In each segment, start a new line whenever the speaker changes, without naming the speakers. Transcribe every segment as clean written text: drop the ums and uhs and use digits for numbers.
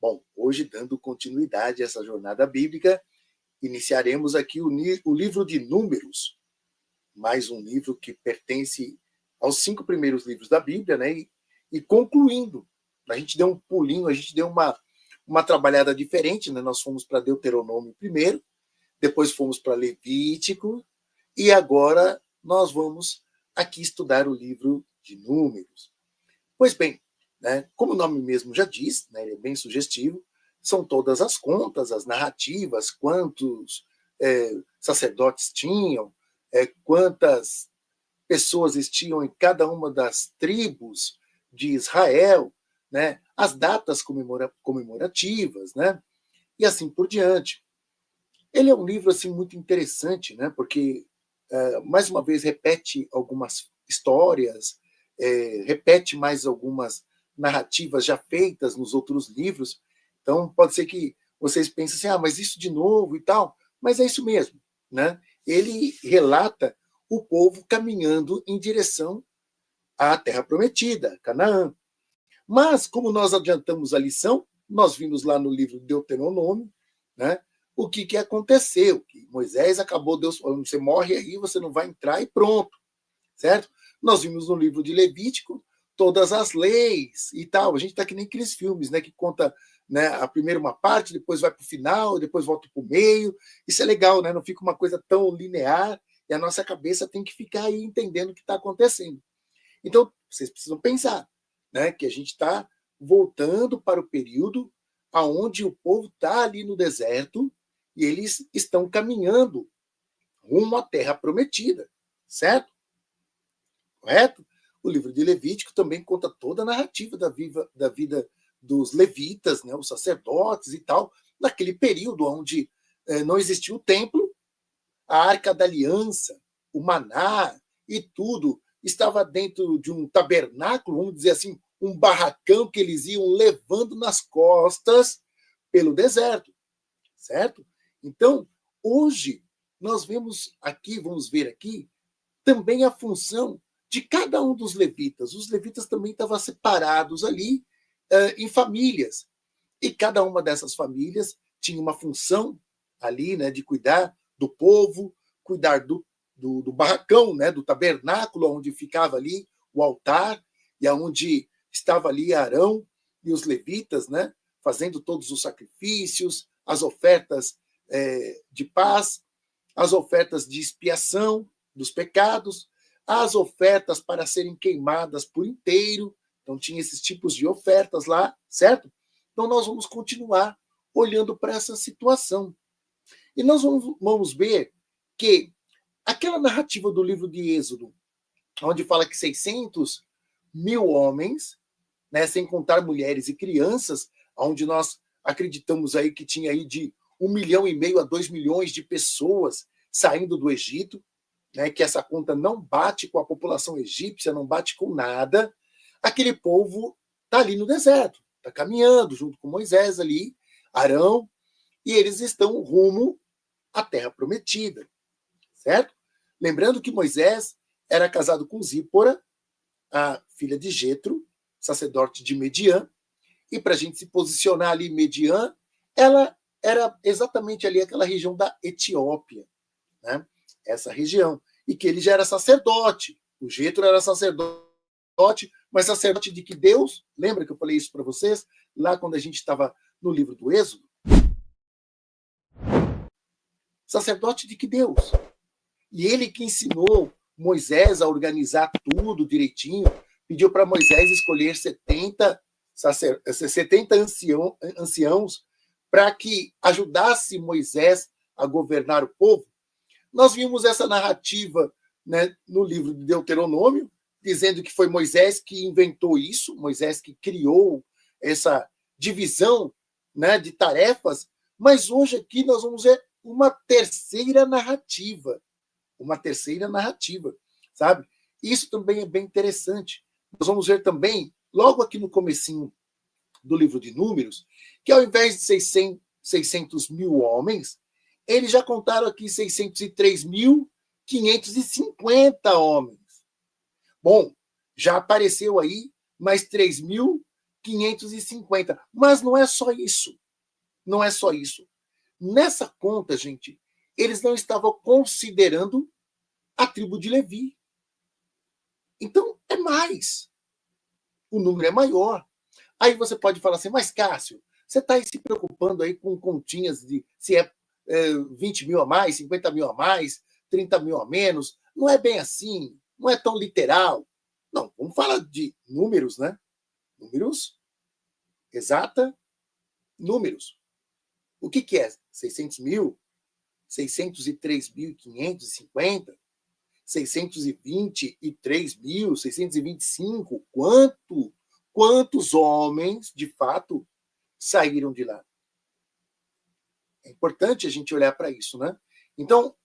Bom, hoje, dando continuidade a essa jornada bíblica, iniciaremos aqui o livro de Números, mais um livro que pertence aos 5 primeiros livros da Bíblia, né? E concluindo, a gente deu um pulinho, a gente deu uma trabalhada diferente, né? Nós fomos para Deuteronômio primeiro, depois fomos para Levítico, e agora nós vamos aqui estudar o livro de Números. Pois bem, né, como o nome mesmo já diz, né, ele é bem sugestivo, são todas as contas, as narrativas, quantos sacerdotes tinham, quantas pessoas tinham em cada uma das tribos de Israel, né, as datas comemorativas, né, e assim por diante. Ele é um livro assim muito interessante, né, porque, mais uma vez, repete algumas histórias, repete mais algumas narrativas já feitas nos outros livros. Então, pode ser que vocês pensem assim, mas isso de novo e tal, mas é isso mesmo, né? Ele relata o povo caminhando em direção à Terra Prometida, Canaã. Mas, como nós adiantamos a lição, nós vimos lá no livro de Deuteronômio, né, o que aconteceu, que Moisés acabou, Deus falando, você morre aí, você não vai entrar e pronto, certo? Nós vimos no livro de Levítico todas as leis e tal. A gente está que nem aqueles filmes, né, que conta, né, a primeira uma parte, depois vai para o final, depois volta para o meio. Isso é legal, né? Não fica uma coisa tão linear e a nossa cabeça tem que ficar aí entendendo o que está acontecendo. Então, vocês precisam pensar, né, que a gente está voltando para o período onde o povo está ali no deserto e eles estão caminhando rumo à Terra Prometida, certo? Correto? O livro de Levítico também conta toda a narrativa da vida dos levitas, né, os sacerdotes e tal, naquele período onde não existia o templo, a Arca da Aliança, o maná e tudo estava dentro de um tabernáculo, vamos dizer assim, um barracão que eles iam levando nas costas pelo deserto, certo? Então, hoje, nós vamos ver aqui, também a função de cada um dos levitas. Os levitas também estavam separados ali em famílias. E cada uma dessas famílias tinha uma função ali, né, de cuidar do povo, cuidar do barracão, né, do tabernáculo, onde ficava ali o altar, e onde estava ali Arão e os levitas, né, fazendo todos os sacrifícios, as ofertas de paz, as ofertas de expiação dos pecados, as ofertas para serem queimadas por inteiro. Então, tinha esses tipos de ofertas lá, certo? Então, nós vamos continuar olhando para essa situação. E nós vamos ver que aquela narrativa do livro de Êxodo, onde fala que 600 mil homens, né, sem contar mulheres e crianças, onde nós acreditamos aí que tinha aí de 1,5 milhão a 2 milhões de pessoas saindo do Egito, né, que essa conta não bate com a população egípcia, não bate com nada, aquele povo está ali no deserto, está caminhando junto com Moisés ali, Arão, e eles estão rumo à Terra Prometida, certo? Lembrando que Moisés era casado com Zípora, a filha de Jetro, sacerdote de Mediã, e para a gente se posicionar ali, Mediã, ela era exatamente ali aquela região da Etiópia, né? Essa região, e que ele já era sacerdote. O Jetro era sacerdote, mas sacerdote de que Deus? Lembra que eu falei isso para vocês lá quando a gente estava no livro do Êxodo? Sacerdote de que Deus? E ele que ensinou Moisés a organizar tudo direitinho, pediu para Moisés escolher 70 anciãos para que ajudasse Moisés a governar o povo. Nós vimos essa narrativa, né, no livro de Deuteronômio, dizendo que foi Moisés que inventou isso, Moisés que criou essa divisão, né, de tarefas, mas hoje aqui nós vamos ver uma terceira narrativa, sabe? Isso também é bem interessante. Nós vamos ver também, logo aqui no comecinho do livro de Números, que ao invés de 600 mil homens, eles já contaram aqui 603.550 homens. Bom, já apareceu aí mais 3.500 550. Mas não é só isso. Não é só isso. Nessa conta, gente, eles não estavam considerando a tribo de Levi. Então, é mais. O número é maior. Aí você pode falar assim, mas Cássio, você está se preocupando aí com continhas de se é 20 mil a mais, 50 mil a mais, 30 mil a menos. Não é bem assim, não é tão literal. Não, vamos falar de números, né? Números, exata, números. O que é? 600 mil? 603.550? 623.000? 625? Quantos homens, de fato, saíram de lá? É importante a gente olhar para isso, né? Então,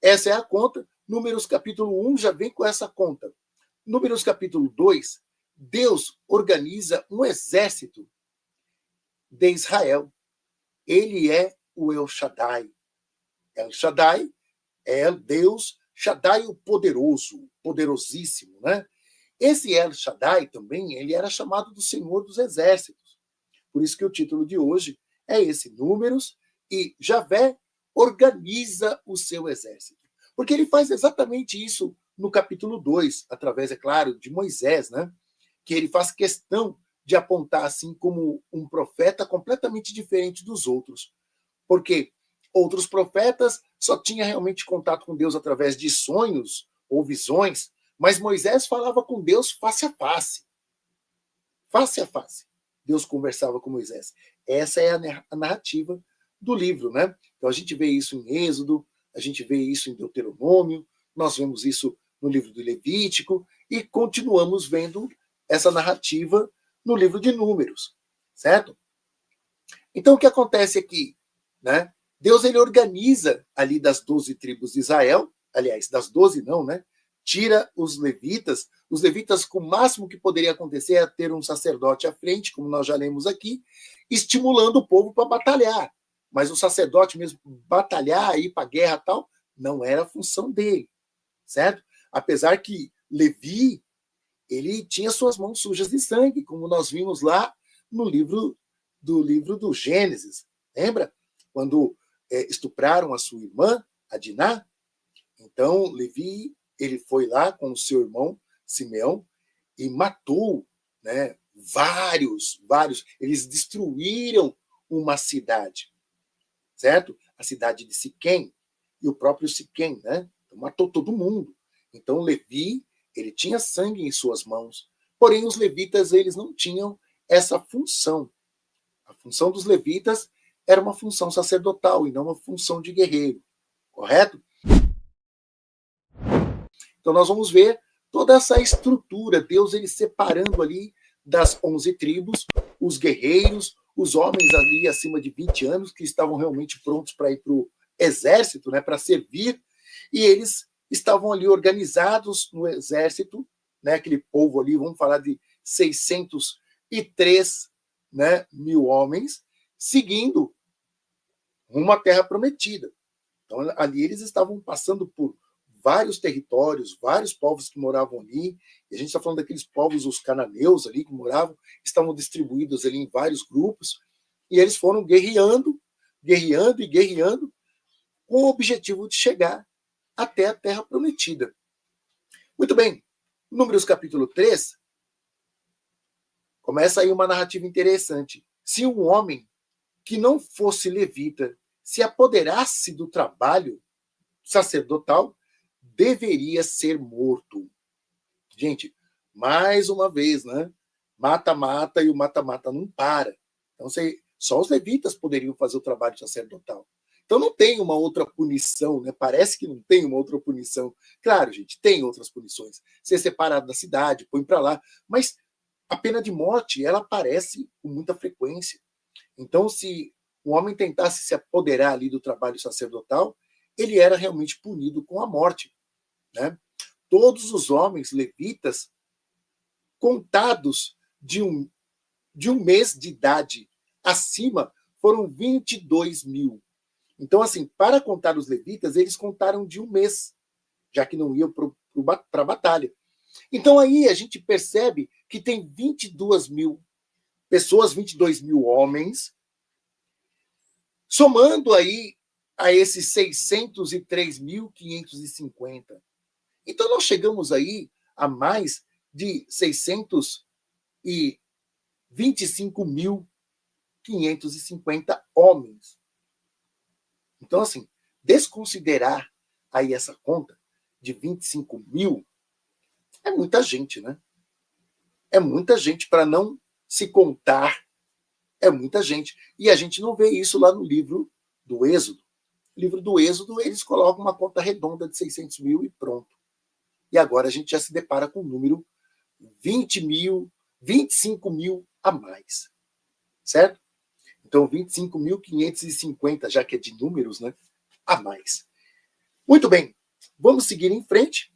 essa é a conta. Números capítulo 1 já vem com essa conta. Números capítulo 2, Deus organiza um exército de Israel. Ele é o El Shaddai. El Shaddai é Deus, Shaddai o poderoso, poderosíssimo, né? Esse El Shaddai também, ele era chamado do Senhor dos Exércitos. Por isso que o título de hoje é esse, Números, e Javé organiza o seu exército. Porque ele faz exatamente isso no capítulo 2, através, é claro, de Moisés, né? Que ele faz questão de apontar assim como um profeta completamente diferente dos outros. Porque outros profetas só tinham realmente contato com Deus através de sonhos ou visões, mas Moisés falava com Deus face a face. Face a face. Deus conversava com Moisés. Essa é a narrativa do livro, né? Então a gente vê isso em Êxodo, a gente vê isso em Deuteronômio, nós vemos isso no livro do Levítico e continuamos vendo essa narrativa no livro de Números, certo? Então o que acontece aqui, né? Deus ele organiza ali das 12 tribos de Israel, aliás, das 12 não, né? Tira os levitas com o máximo que poderia acontecer é ter um sacerdote à frente, como nós já lemos aqui, estimulando o povo para batalhar. Mas o sacerdote mesmo batalhar, ir para a guerra e tal, não era a função dele, certo? Apesar que Levi, ele tinha suas mãos sujas de sangue, como nós vimos lá no livro do Gênesis. Lembra? Quando estupraram a sua irmã, a Diná. Então, Levi, ele foi lá com o seu irmão, Simeão, e matou, né, vários. Eles destruíram uma cidade, certo? A cidade de Siquém, e o próprio Siquém, né? Então, matou todo mundo. Então, Levi, ele tinha sangue em suas mãos. Porém, os levitas, eles não tinham essa função. A função dos levitas era uma função sacerdotal e não uma função de guerreiro, correto? Então nós vamos ver toda essa estrutura, Deus ele separando ali das 11 tribos, os guerreiros, os homens ali acima de 20 anos que estavam realmente prontos para ir para o exército, né, para servir, e eles estavam ali organizados no exército, né, aquele povo ali, vamos falar de 603, né, mil homens, seguindo uma terra prometida. Então, ali eles estavam passando por vários territórios, vários povos que moravam ali, e a gente está falando daqueles povos, os cananeus ali que moravam, estavam distribuídos ali em vários grupos, e eles foram guerreando, com o objetivo de chegar até a terra prometida. Muito bem, Números capítulo 3, começa aí uma narrativa interessante. Se um homem que não fosse levita se apoderasse do trabalho sacerdotal, deveria ser morto. Gente, mais uma vez, né? Mata-mata e o mata-mata não para. Então, só os levitas poderiam fazer o trabalho sacerdotal. Então, não tem uma outra punição, né? Parece que não tem uma outra punição. Claro, gente, tem outras punições. Ser separado da cidade, põe para lá. Mas a pena de morte, ela aparece com muita frequência. Então, se um homem tentasse se apoderar ali do trabalho sacerdotal, ele era realmente punido com a morte, né? Todos os homens levitas contados de um mês de idade acima foram 22 mil. Então, assim, para contar os levitas, eles contaram de um mês, já que não iam para a batalha. Então, aí a gente percebe que tem 22 mil pessoas, 22 mil homens, somando aí a esses 603.550. Então, nós chegamos aí a mais de 625.550 homens. Então, assim, desconsiderar aí essa conta de 25 mil é muita gente, né? É muita gente para não se contar, é muita gente. E a gente não vê isso lá no livro do Êxodo. No livro do Êxodo, eles colocam uma conta redonda de 600 mil e pronto. E agora a gente já se depara com um número 20 mil, 25 mil a mais. Certo? Então, 25.550, já que é de números, né? A mais. Muito bem, vamos seguir em frente.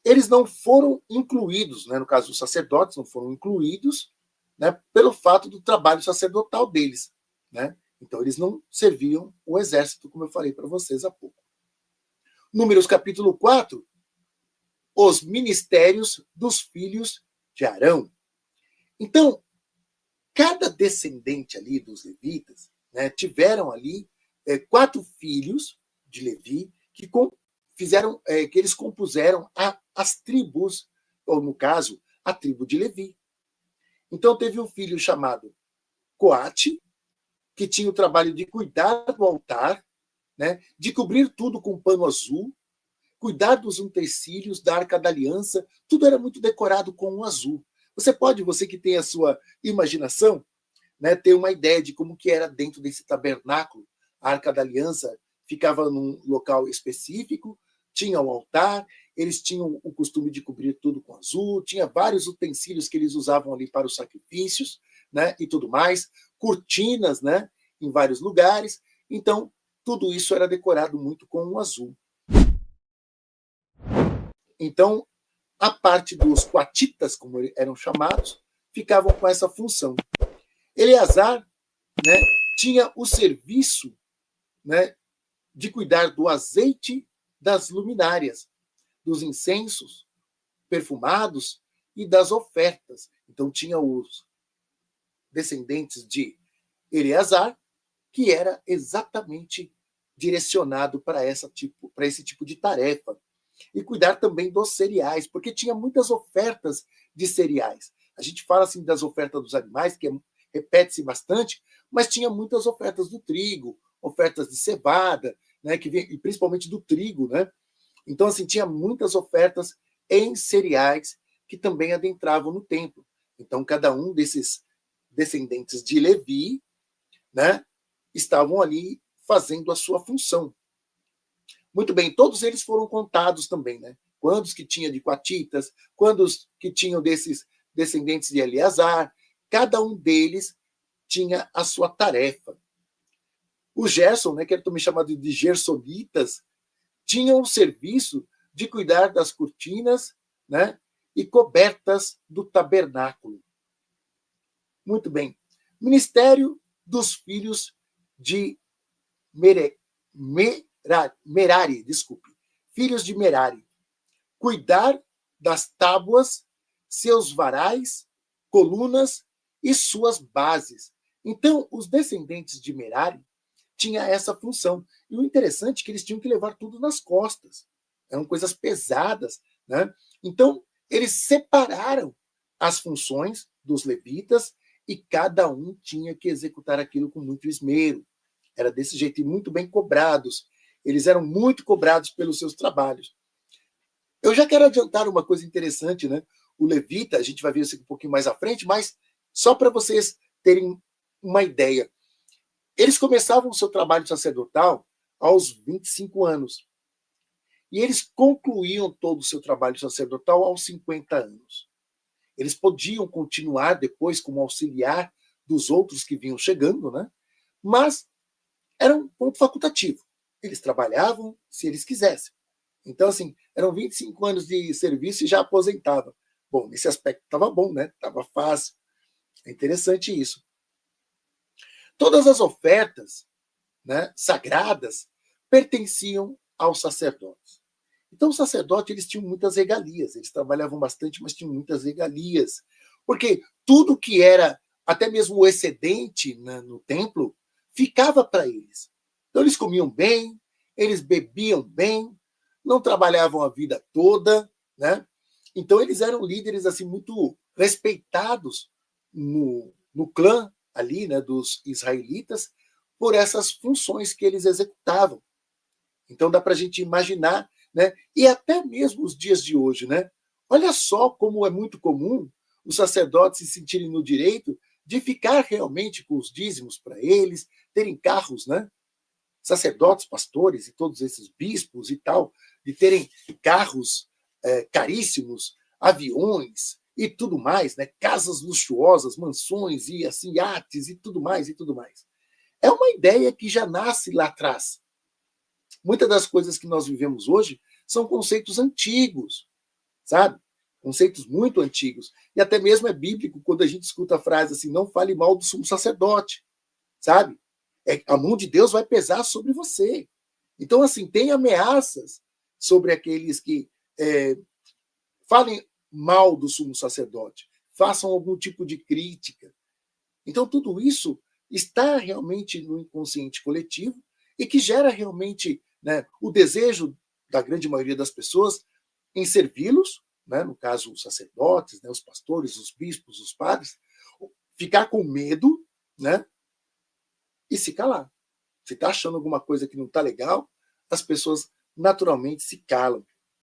Eles não foram incluídos, né? No caso, os sacerdotes não foram incluídos, né? Pelo fato do trabalho sacerdotal deles, né? Então, eles não serviam o exército, como eu falei para vocês há pouco. Números capítulo 4, os ministérios dos filhos de Arão. Então, cada descendente ali dos levitas, né, tiveram ali 4 filhos de Levi que fizeram, que eles compuseram as tribos, ou no caso, a tribo de Levi. Então teve um filho chamado Coate, que tinha o trabalho de cuidar do altar, né, de cobrir tudo com pano azul, cuidar dos utensílios da Arca da Aliança, tudo era muito decorado com um azul. Você que tem a sua imaginação, né, ter uma ideia de como que era dentro desse tabernáculo. A Arca da Aliança ficava num local específico, tinha o altar, eles tinham o costume de cobrir tudo com azul, tinha vários utensílios que eles usavam ali para os sacrifícios, né, e tudo mais, cortinas, né, em vários lugares. Então, tudo isso era decorado muito com o azul. Então, a parte dos coatitas, como eram chamados, ficavam com essa função. Eleazar, né, tinha o serviço, né, de cuidar do azeite das luminárias, dos incensos perfumados e das ofertas. Então tinha os descendentes de Eleazar, que era exatamente direcionado para esse tipo de tarefa. E cuidar também dos cereais, porque tinha muitas ofertas de cereais. A gente fala assim das ofertas dos animais, que repete-se bastante, mas tinha muitas ofertas do trigo, ofertas de cevada, né, e principalmente do trigo, né? Então, assim, tinha muitas ofertas em cereais que também adentravam no templo. Então, cada um desses descendentes de Levi, né, estavam ali fazendo a sua função. Muito bem, todos eles foram contados também, né? Quantos que tinha de coatitas, quantos que tinham desses descendentes de Eleazar, cada um deles tinha a sua tarefa. O Gerson, né, que era também chamado de gersonitas, tinha o serviço de cuidar das cortinas, né, e cobertas do tabernáculo. Muito bem. Ministério dos filhos de Merari, desculpe. Filhos de Merari. Cuidar das tábuas, seus varais, colunas e suas bases. Então, os descendentes de Merari tinham essa função. E o interessante é que eles tinham que levar tudo nas costas. Eram coisas pesadas, né? Então, eles separaram as funções dos levitas e cada um tinha que executar aquilo com muito esmero. Era desse jeito, e muito bem cobrados. Eles eram muito cobrados pelos seus trabalhos. Eu já quero adiantar uma coisa interessante, né? O levita, a gente vai ver isso um pouquinho mais à frente, mas só para vocês terem uma ideia. Eles começavam o seu trabalho sacerdotal aos 25 anos. E eles concluíam todo o seu trabalho sacerdotal aos 50 anos. Eles podiam continuar depois como auxiliar dos outros que vinham chegando, né? Mas era um ponto facultativo. Eles trabalhavam se eles quisessem. Então, assim, eram 25 anos de serviço e já aposentava. Bom, nesse aspecto estava bom, né? Estava fácil. É interessante isso. Todas as ofertas, né, sagradas pertenciam aos sacerdotes. Então, os sacerdotes eles tinham muitas regalias. Eles trabalhavam bastante, mas tinham muitas regalias. Porque tudo que era até mesmo o excedente, né, no templo ficava para eles. Então eles comiam bem, eles bebiam bem, não trabalhavam a vida toda, né? Então eles eram líderes assim muito respeitados no clã ali, né, dos israelitas, por essas funções que eles executavam. Então dá para a gente imaginar, né? E até mesmo os dias de hoje, né? Olha só como é muito comum os sacerdotes se sentirem no direito de ficar realmente com os dízimos para eles, terem carros, né? Sacerdotes, pastores e todos esses bispos e tal, de terem carros caríssimos, aviões e tudo mais, né? Casas luxuosas, mansões e assim iates e tudo mais e tudo mais. É uma ideia que já nasce lá atrás. Muitas das coisas que nós vivemos hoje são conceitos antigos, sabe? Conceitos muito antigos. E até mesmo é bíblico quando a gente escuta a frase assim: não fale mal do sumo sacerdote, sabe? A mão de Deus vai pesar sobre você. Então, assim, tem ameaças sobre aqueles que falem mal do sumo sacerdote, façam algum tipo de crítica. Então, tudo isso está realmente no inconsciente coletivo e que gera realmente, né, o desejo da grande maioria das pessoas em servi-los, né, no caso, os sacerdotes, né, os pastores, os bispos, os padres, ficar com medo, né, e se calar. Se está achando alguma coisa que não está legal, as pessoas naturalmente se calam.